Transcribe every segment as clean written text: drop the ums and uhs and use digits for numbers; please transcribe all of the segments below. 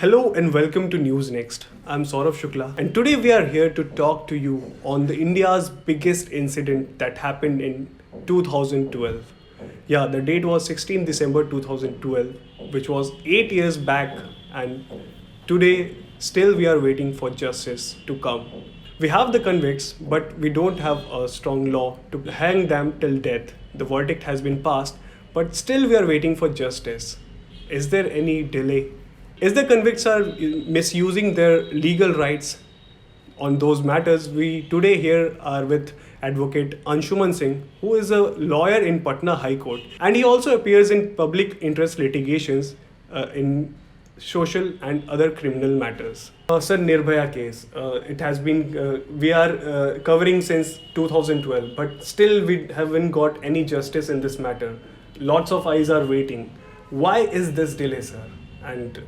Hello and welcome to News Next. I'm Saurav Shukla and today we are here to talk to you on the India's biggest incident that happened in 2012. Yeah, the date was 16 December 2012, which was 8 years back, and today still we are waiting for justice to come. We have the convicts, but we don't have a strong law to hang them till death. The verdict has been passed, but still we are waiting for justice. Is there any delay? Is the convicts are misusing their legal rights on those matters? We today here are with advocate Anshuman Singh, who is a lawyer in Patna High Court, and he also appears in public interest litigations in social and other criminal matters. Sir, Nirbhaya case, it has been, we are covering since 2012, but still we haven't got any justice in this matter. Lots of eyes are waiting. Why is this delay, sir? And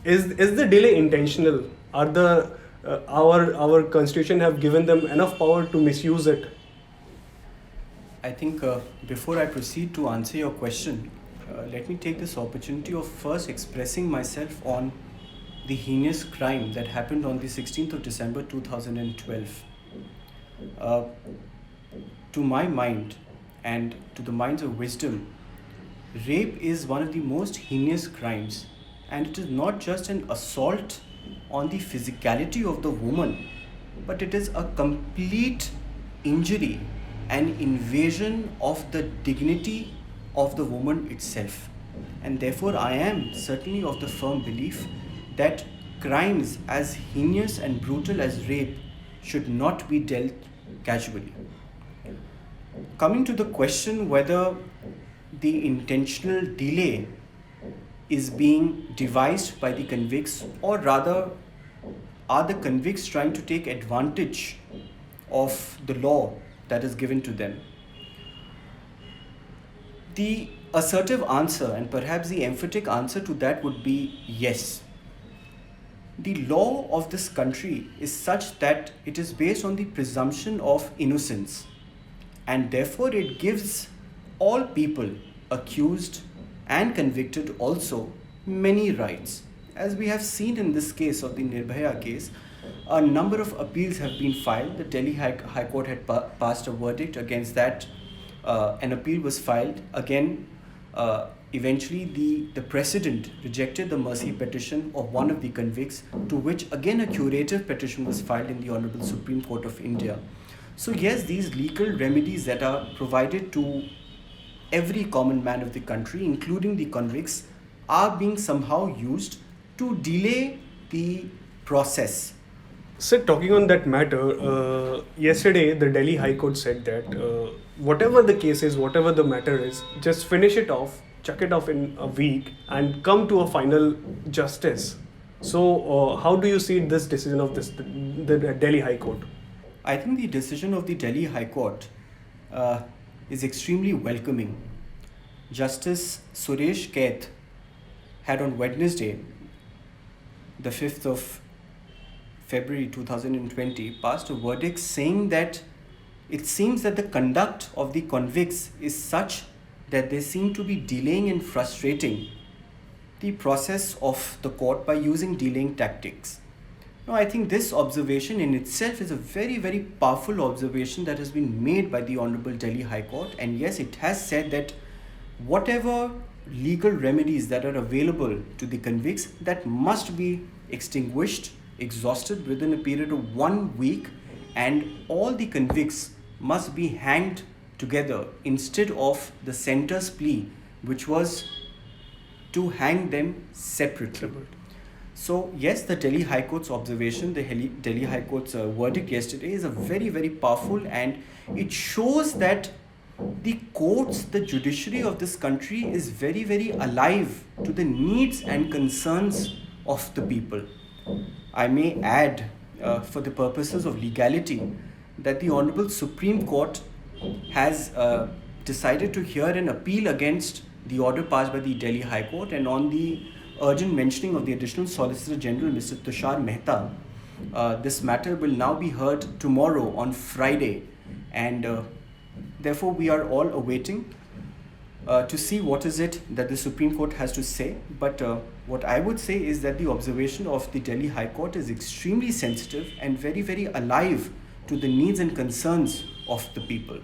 is the delay intentional? Are the our constitution have given them enough power to misuse it? I think before I proceed to answer your question, let me take this opportunity of first expressing myself on the heinous crime that happened on the 16th of December 2012. To my mind and to the minds of wisdom, rape is one of the most heinous crimes, and it is not just an assault on the physicality of the woman, but it is a complete injury and invasion of the dignity of the woman itself. And therefore, I am certainly of the firm belief that crimes as heinous and brutal as rape should not be dealt casually. Coming to the question whether the intentional delay is being devised by the convicts, or rather, are the convicts trying to take advantage of the law that is given to them? The assertive answer, and perhaps the emphatic answer to that, would be yes. The law of this country is such that it is based on the presumption of innocence, and therefore it gives all people, accused and convicted also, many rights. As we have seen in this case of the Nirbhaya case, a number of appeals have been filed. The Delhi High Court had passed a verdict against that. An appeal was filed. Again, eventually the President rejected the mercy petition of one of the convicts, to which again a curative petition was filed in the Honorable Supreme Court of India. So yes, these legal remedies that are provided to every common man of the country, including the convicts, are being somehow used to delay the process. Sir, talking on that matter, yesterday the Delhi High Court said that whatever the case is, whatever the matter is, just finish it off, chuck it off in a week, and come to a final justice. So, how do you see this decision of the Delhi High Court? I think the decision of the Delhi High Court is extremely welcoming. Justice Suresh Kaith had on Wednesday, the 5th of February 2020, passed a verdict saying that it seems that the conduct of the convicts is such that they seem to be delaying and frustrating the process of the court by using delaying tactics. Now, I think this observation in itself is a very, very powerful observation that has been made by the Honorable Delhi High Court. And yes, it has said that whatever legal remedies that are available to the convicts, that must be extinguished, exhausted within a period of 1 week, and all the convicts must be hanged together instead of the centre's plea, which was to hang them separately. So yes, the Delhi High Court's observation, the Delhi High Court's verdict yesterday is a very, very powerful, and it shows that the courts, the judiciary of this country is very, very alive to the needs and concerns of the people. I may add, for the purposes of legality, that the Honorable Supreme Court has decided to hear an appeal against the order passed by the Delhi High Court, and on the urgent mentioning of the Additional Solicitor General, Mr. Tushar Mehta, this matter will now be heard tomorrow on Friday, and therefore we are all awaiting to see what is it that the Supreme Court has to say. But what I would say is that the observation of the Delhi High Court is extremely sensitive and very, very alive to the needs and concerns of the people.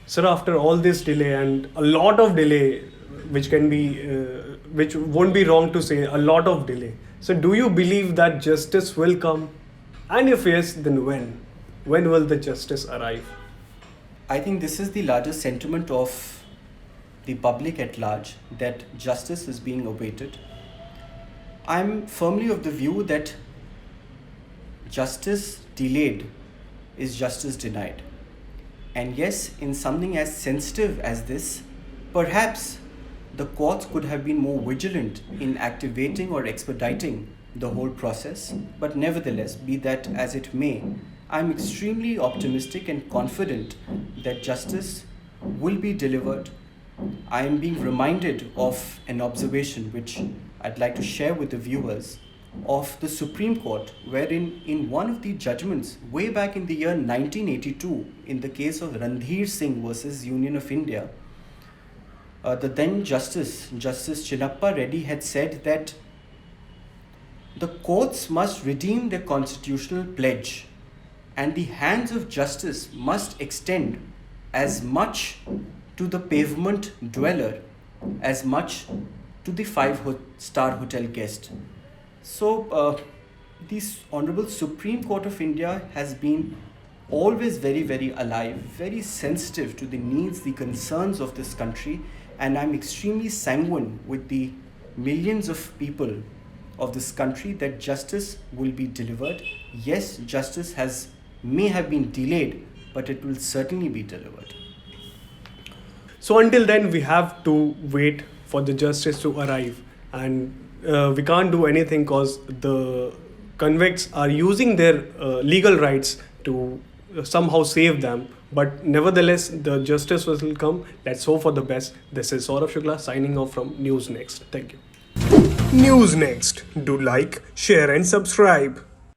Sir, after all this delay and a lot of delay, which can be, which won't be wrong to say, a lot of delay. So, do you believe that justice will come? And if yes, then when? When will the justice arrive? I think this is the largest sentiment of the public at large, that justice is being awaited. I'm firmly of the view that justice delayed is justice denied. And yes, in something as sensitive as this, perhaps the courts could have been more vigilant in activating or expediting the whole process. But nevertheless, be that as it may, I'm extremely optimistic and confident that justice will be delivered. I am being reminded of an observation which I'd like to share with the viewers of the Supreme Court, wherein in one of the judgments way back in the year 1982, in the case of Randhir Singh versus Union of India, the then Justice Chinnappa Reddy had said that the courts must redeem their constitutional pledge and the hands of justice must extend as much to the pavement dweller as much to the five-star hotel guest. So, this Honorable Supreme Court of India has been always very, very alive, very sensitive to the needs, the concerns of this country, and I'm extremely sanguine with the millions of people of this country that justice will be delivered. Yes, justice may have been delayed, but it will certainly be delivered. So until then, we have to wait for the justice to arrive, and we can't do anything because the convicts are using their legal rights to somehow save them. But nevertheless, the justice will come. Let's hope for the best. This is Saurav Shukla signing off from News Next. Thank you. News Next. Do like, share, and subscribe.